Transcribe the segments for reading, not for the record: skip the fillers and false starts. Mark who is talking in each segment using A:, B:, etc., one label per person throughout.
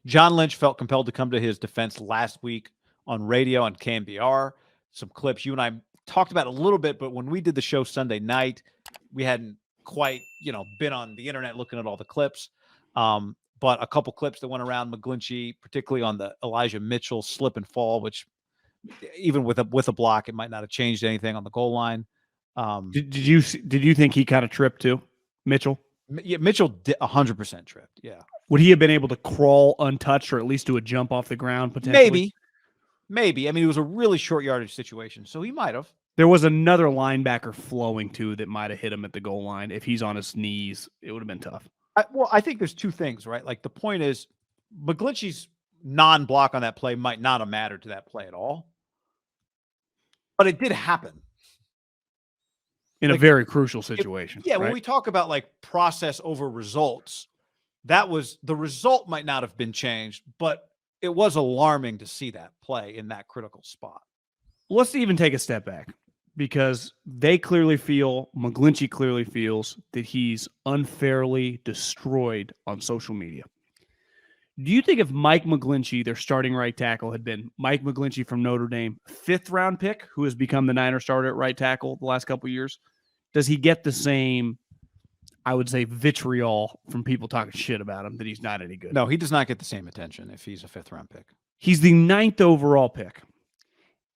A: John Lynch felt compelled to come to his defense last week on radio on KMBR. Some clips you and I talked about a little bit, but when we did the show Sunday night, we hadn't quite, been on the internet looking at all the clips. But a couple clips that went around McGlinchey, particularly on the Elijah Mitchell slip and fall, which even with a block, it might not have changed anything on the goal line.
B: Did you think he kind of tripped too, Mitchell?
A: Yeah, Mitchell 100% tripped. Yeah.
B: Would he have been able to crawl untouched or at least do a jump off the ground potentially?
A: Maybe. I mean, it was a really short yardage situation, so he might have.
B: There was another linebacker flowing too that might have hit him at the goal line. If he's on his knees, it would have been tough.
A: I think there's two things, right? Like the point is McGlinchey's non-block on that play might not have mattered to that play at all, but it did happen.
B: In a very crucial situation.
A: Right? When we talk about like process over results, the result might not have been changed, but it was alarming to see that play in that critical spot.
B: Let's even take a step back because McGlinchey clearly feels that he's unfairly destroyed on social media. Do you think if Mike McGlinchey, their starting right tackle, had been Mike McGlinchey from Notre Dame, 5th round pick, who has become the Niner starter at right tackle the last couple of years, does he get the same, I would say, vitriol from people talking shit about him that he's not any good?
A: No, he does not get the same attention if he's a 5th round pick.
B: He's the 9th overall pick.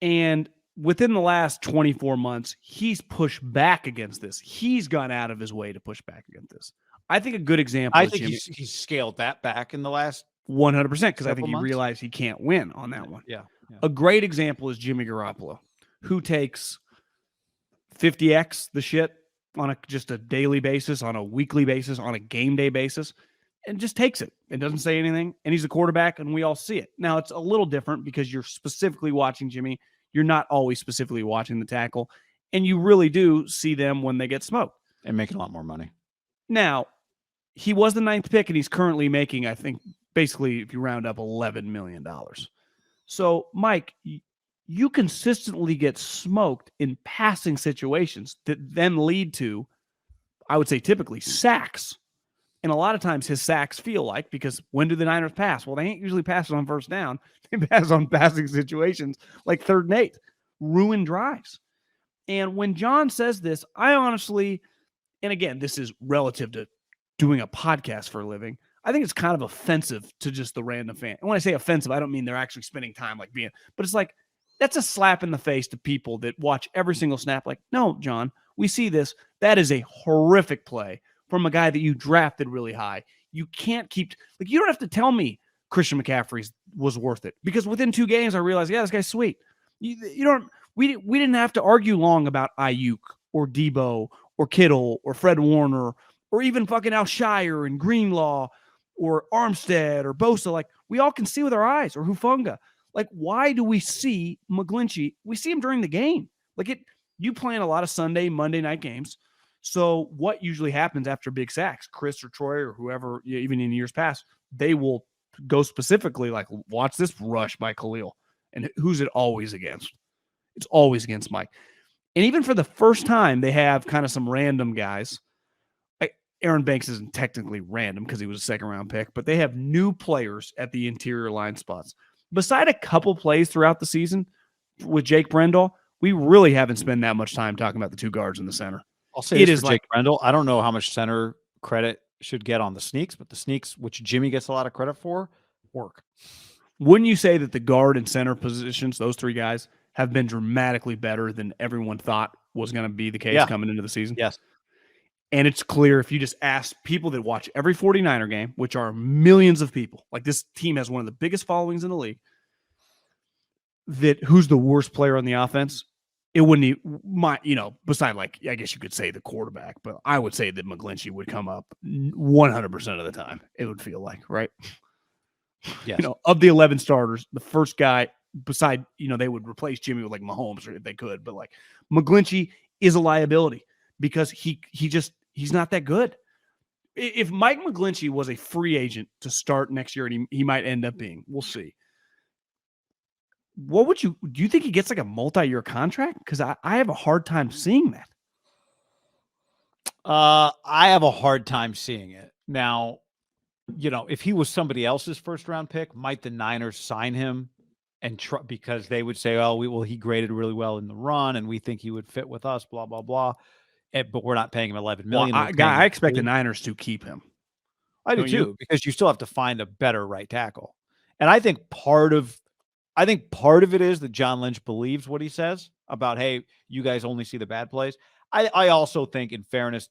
B: And within the last 24 months, he's pushed back against this. He's gone out of his way to push back against this. I think a good example
A: I think he's scaled that back in the last
B: 100% because I think he realized he can't win on that one.
A: Yeah.
B: A great example is Jimmy Garoppolo, who takes 50x the shit on just a daily basis, on a weekly basis, on a game day basis, and just takes it and doesn't say anything. And he's a quarterback, and we all see it. Now, it's a little different because you're specifically watching Jimmy. You're not always specifically watching the tackle, and you really do see them when they get smoked.
A: And making a lot more money.
B: Now, he was the 9th pick, and he's currently making, I think, basically, if you round up, $11 million. So, Mike, you consistently get smoked in passing situations that then lead to, I would say, typically sacks. And a lot of times his sacks feel like, because when do the Niners pass? Well, they ain't usually passing on first down. They pass on passing situations like 3rd and 8, ruin drives. And when John says this, I honestly, and again, this is relative to doing a podcast for a living, I think it's kind of offensive to just the random fan. And when I say offensive, I don't mean they're actually spending time like being, but it's like, that's a slap in the face to people that watch every single snap. Like, no, John, we see this. That is a horrific play from a guy that you drafted really high. You can't keep, like, you don't have to tell me Christian McCaffrey was worth it because within 2 games, I realized, yeah, this guy's sweet. You don't, we didn't have to argue long about Ayuk or Debo or Kittle or Fred Warner or even fucking Alshire and Greenlaw or Armstead or Bosa. Like, we all can see with our eyes, or Hufanga. Like, why do we see McGlinchey? We see him during the game. Like, you play in a lot of Sunday, Monday night games. So what usually happens after big sacks, Chris or Troy or whoever, even in years past, they will go specifically like, watch this rush by Khalil. And who's it always against? It's always against Mike. And even for the first time, they have kind of some random guys. Aaron Banks isn't technically random because he was a 2nd round pick, but they have new players at the interior line spots. Beside a couple plays throughout the season with Jake Brendel, we really haven't spent that much time talking about the 2 guards in the center.
A: I'll say it is Jake Brendel. I don't know how much center credit should get on the sneaks, but the sneaks, which Jimmy gets a lot of credit for, work.
B: Wouldn't you say that the guard and center positions, those 3 guys, have been dramatically better than everyone thought was going to be the case coming into the season?
A: Yes.
B: And it's clear if you just ask people that watch every 49er game, which are millions of people, like this team has one of the biggest followings in the league, that who's the worst player on the offense? It wouldn't, beside, like, I guess you could say the quarterback, but I would say that McGlinchey would come up 100% of the time. It would feel like, right?
A: Yes.
B: Of the 11 starters, the first guy beside, they would replace Jimmy with like Mahomes if they could, but like McGlinchey is a liability because he's not that good. If Mike McGlinchey was a free agent to start next year, and he might end up being, we'll see. Do you think he gets like a multi-year contract? Because I have a hard time seeing that.
A: I have a hard time seeing it. Now, if he was somebody else's first round pick, might the Niners sign him and because they would say, oh, he graded really well in the run and we think he would fit with us, blah, blah, blah. But we're not paying him $11 million.
B: I expect the Niners to keep him.
A: I do too, because you still have to find a better right tackle. And I think part of it is that John Lynch believes what he says about, hey, you guys only see the bad plays. I also think, in fairness,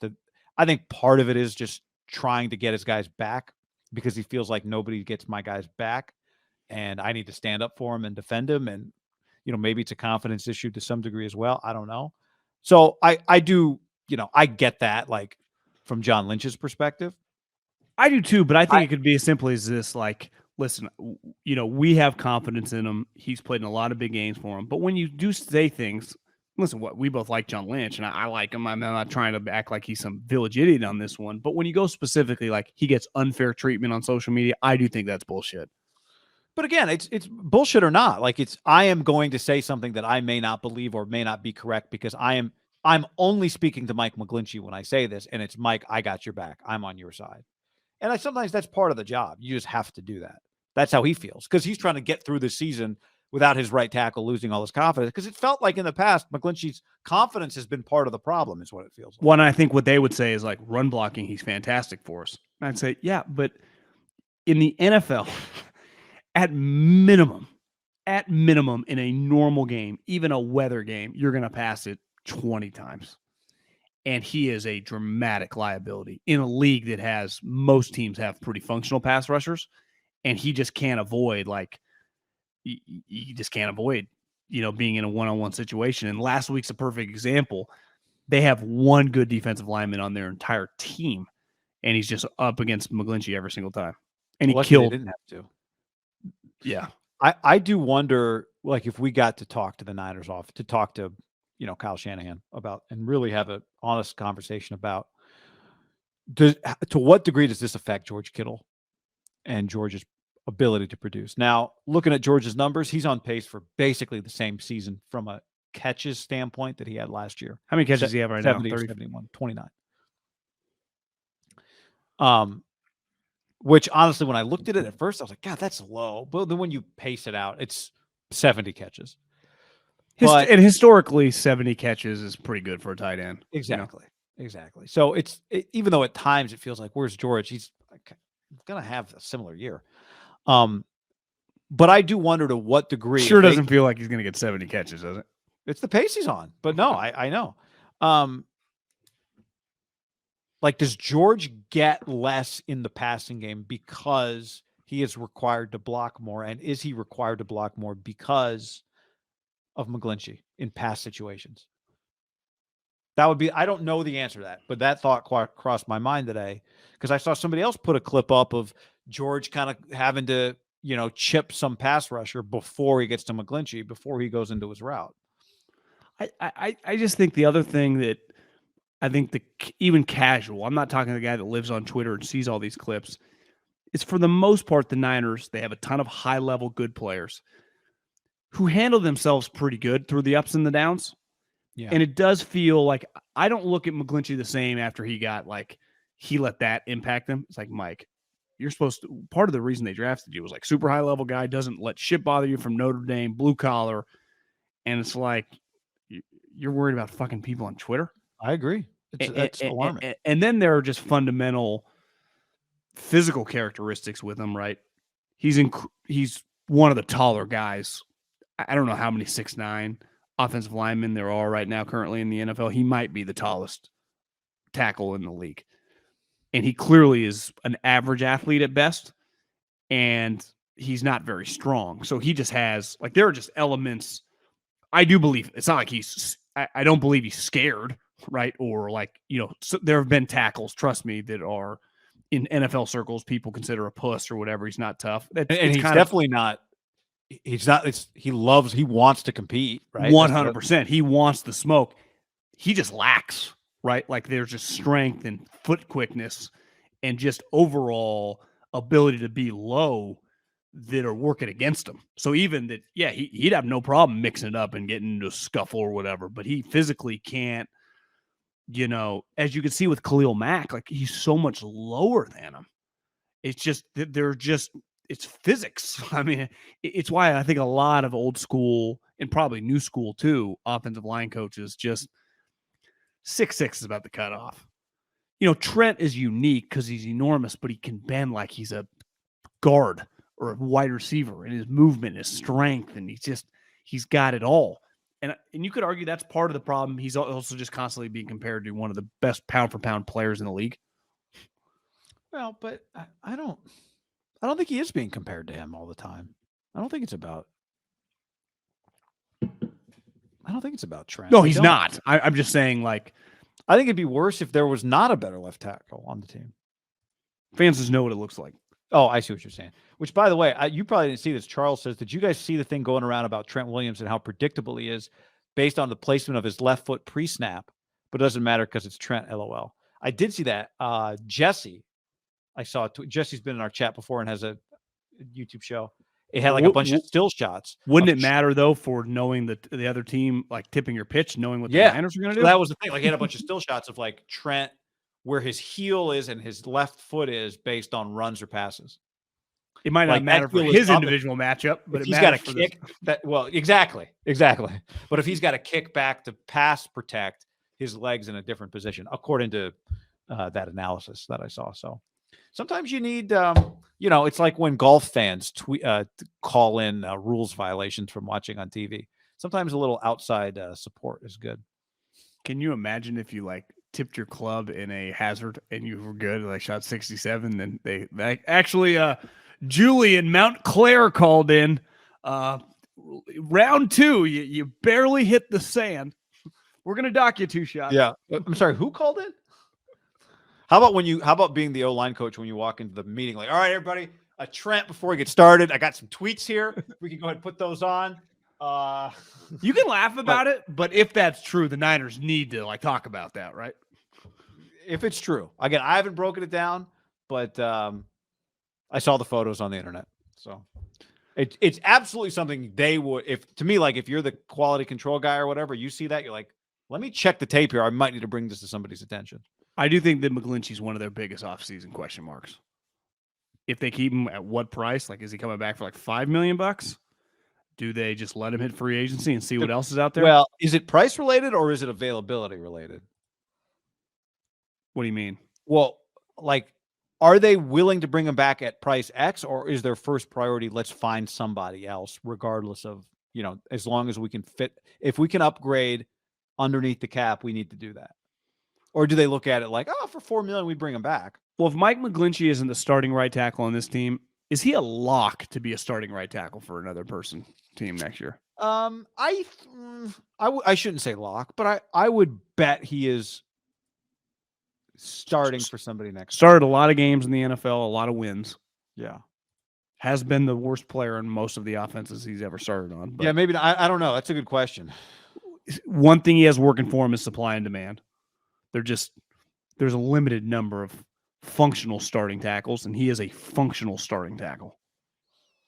A: I think part of it is just trying to get his guys back because he feels like nobody gets my guys back and I need to stand up for him and defend him. And, maybe it's a confidence issue to some degree as well. I don't know. So I do, I get that, like, from John Lynch's perspective.
B: I do too, but I think it could be as simple as this. Like, listen, we have confidence in him. He's played in a lot of big games for him. But when you do say things, listen, we both like John Lynch, and I like him. I'm not trying to act like he's some village idiot on this one. But when you go specifically, like, he gets unfair treatment on social media, I do think that's bullshit.
A: But again, it's bullshit or not. Like, I am going to say something that I may not believe or may not be correct because I'm only speaking to Mike McGlinchey when I say this, and it's Mike, I got your back. I'm on your side. And sometimes that's part of the job. You just have to do that. That's how he feels because he's trying to get through the season without his right tackle losing all his confidence. Because it felt like in the past, McGlinchey's confidence has been part of the problem, is what it feels like.
B: One, I think what they would say is like run blocking, he's fantastic for us. And I'd say, yeah, but in the NFL, at minimum, in a normal game, even a weather game, you're going to pass it 20 times. And he is a dramatic liability in a league that has most teams have pretty functional pass rushers. And he just can't avoid, like, you just can't avoid, being in a one-on-one situation. And last week's a perfect example. They have one good defensive lineman on their entire team, and he's just up against McGlinchey every single time. And he killed.
A: They didn't have to.
B: Yeah.
A: I do wonder, like, if we got to talk to the Niners to talk to, Kyle Shanahan about and really have an honest conversation about to what degree does this affect George Kittle and George's ability to produce. Now, looking at George's numbers, he's on pace for basically the same season from a catches standpoint that he had last year.
B: How many catches does he have right
A: 70
B: now?
A: 30, 71, 29. Which honestly, when I looked at it at first, I was like, God, that's low. But then when you pace it out, it's 70 catches.
B: And historically, 70 catches is pretty good for a tight end.
A: Exactly. Exactly. So even though at times it feels like, where's George? He's going to have a similar year. But I do wonder to what degree.
B: Sure doesn't feel like he's going to get 70 catches, does it?
A: It's the pace he's on. But no, I know. Like, does George get less in the passing game because he is required to block more? And is he required to block more because of McGlinchey in past situations? That would be, I don't know the answer to that, but that thought crossed my mind today because I saw somebody else put a clip up of George kind of having to, chip some pass rusher before he gets to McGlinchey, before he goes into his route.
B: I just think the other thing that I think even casual, I'm not talking to the guy that lives on Twitter and sees all these clips, is for the most part, the Niners, they have a ton of high-level good players who handle themselves pretty good through the ups and the downs. Yeah. And it does feel like I don't look at McGlinchey the same after he let that impact him. It's like, Mike, you're supposed to, part of the reason they drafted you was like super high-level guy, doesn't let shit bother you from Notre Dame, blue collar. And it's like, you're worried about fucking people on Twitter?
A: I agree. It's alarming.
B: And then there are just fundamental physical characteristics with him, right? He's one of the taller guys. I don't know how many 6'9" offensive linemen there are right now currently in the NFL. He might be the tallest tackle in the league. And he clearly is an average athlete at best. And he's not very strong. So he just has, like, there are just elements. I do believe it's not like I don't believe he's scared, right? Or like, so there have been tackles, trust me, that are in NFL circles, people consider a puss or whatever. He's not tough.
A: And he's definitely not. He's not. He wants to compete, right?
B: 100%. He wants the smoke. He just lacks, right? Like, there's just strength and foot quickness and just overall ability to be low that are working against him. So even that, yeah, he'd have no problem mixing it up and getting into a scuffle or whatever, but he physically can't, as you can see with Khalil Mack, like, he's so much lower than him. It's just it's physics. I mean, it's why I think a lot of old school and probably new school too offensive line coaches just 6'6" is about the cutoff. Trent is unique because he's enormous, but he can bend like he's a guard or a wide receiver, and his movement, his strength, and he's got it all. And you could argue that's part of the problem. He's also just constantly being compared to one of the best pound for pound players in the league.
A: Well, but I don't think he is being compared to him all the time. I don't think it's about Trent.
B: No, he's not. I'm just saying, like,
A: I think it'd be worse if there was not a better left tackle on the team.
B: Fans just know what it looks like.
A: Oh, I see what you're saying. Which, by the way, you probably didn't see this. Charles says, did you guys see the thing going around about Trent Williams and how predictable he is based on the placement of his left foot pre-snap? But it doesn't matter because it's Trent, LOL. I did see that. Jesse, I saw it. Jesse's been in our chat before and has a YouTube show. It had like a bunch of still shots.
B: Wouldn't it matter, though, for knowing the other team, like tipping your pitch, knowing what the Niners are going to do?
A: So that was the thing. Like, he had a bunch of still shots of like Trent, where his heel is and his left foot is based on runs or passes.
B: It might not matter for his individual matchup, but
A: if he's got a kick exactly. But if he's got a kick back to pass protect, his legs in a different position, according to that analysis that I saw. So sometimes you need, it's like when golf fans call in rules violations from watching on TV. Sometimes a little outside support is good.
B: Can you imagine if you like tipped your club in a hazard and you were good, like shot 67, then they actually Julie in Mount Clair called in round 2. You barely hit the sand. We're gonna dock you 2 shots.
A: Yeah, I'm sorry. Who called in? How about being the O-line coach when you walk into the meeting? Like, all right, everybody, Trent. Before we get started, I got some tweets here. We can go ahead and put those on.
B: You can laugh about it, but if that's true, the Niners need to like talk about that, right?
A: If it's true, again, I haven't broken it down, but I saw the photos on the internet, so it's absolutely something they would. If you're the quality control guy or whatever, you see that, you're like, let me check the tape here. I might need to bring this to somebody's attention.
B: I do think that McGlinchey's one of their biggest offseason question marks. If they keep him, at what price? Like, is he coming back for like $5 million? Do they just let him hit free agency and see what else is out there?
A: Well, is it price related or is it availability related?
B: What do you mean?
A: Well, like, are they willing to bring him back at price X, or is their first priority, let's find somebody else, regardless of, as long as we can fit, if we can upgrade underneath the cap, we need to do that? Or do they look at it like, for $4 million, we bring him back?
B: Well, if Mike McGlinchey isn't the starting right tackle on this team, is he a lock to be a starting right tackle for another team next year?
A: I shouldn't say lock, but I would bet he is starting for somebody next.
B: Started a lot of games in the NFL, a lot of wins.
A: Yeah.
B: Has been the worst player in most of the offenses he's ever started on. But
A: yeah, maybe not. I don't know. That's a good question.
B: One thing he has working for him is supply and demand. There's a limited number of functional starting tackles, and he is a functional starting tackle.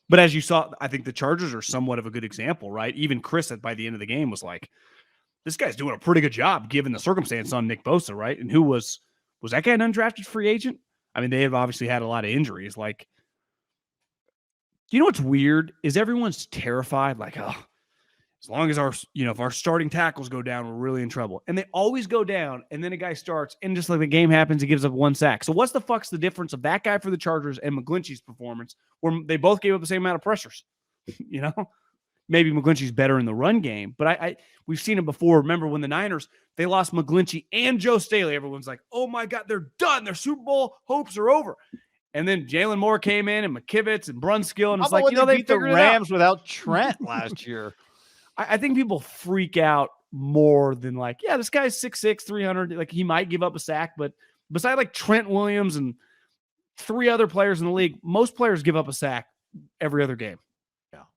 B: But as you saw, I think the Chargers are somewhat of a good example, right? Even Chris, by the end of the game, was like, this guy's doing a pretty good job given the circumstance on Nick Bosa, right? And who was that guy an undrafted free agent? I mean, they have obviously had a lot of injuries. Like, you know what's weird is everyone's terrified, like, as long as if our starting tackles go down, we're really in trouble. And they always go down, and then a guy starts, and just like the game happens, he gives up 1 sack. So what's the difference of that guy for the Chargers and McGlinchey's performance, where they both gave up the same amount of pressures? Maybe McGlinchey's better in the run game, but we've seen him before. Remember when the Niners, they lost McGlinchey and Joe Staley. Everyone's like, oh my God, they're done. Their Super Bowl hopes are over. And then Jalen Moore came in and McKivitz and Brunskill, and it's like,
A: they beat the Rams without Trent last year.
B: I think people freak out more than like, yeah, this guy's 6'6", 300. Like, he might give up a sack, but beside like Trent Williams and 3 other players in the league, most players give up a sack every other game.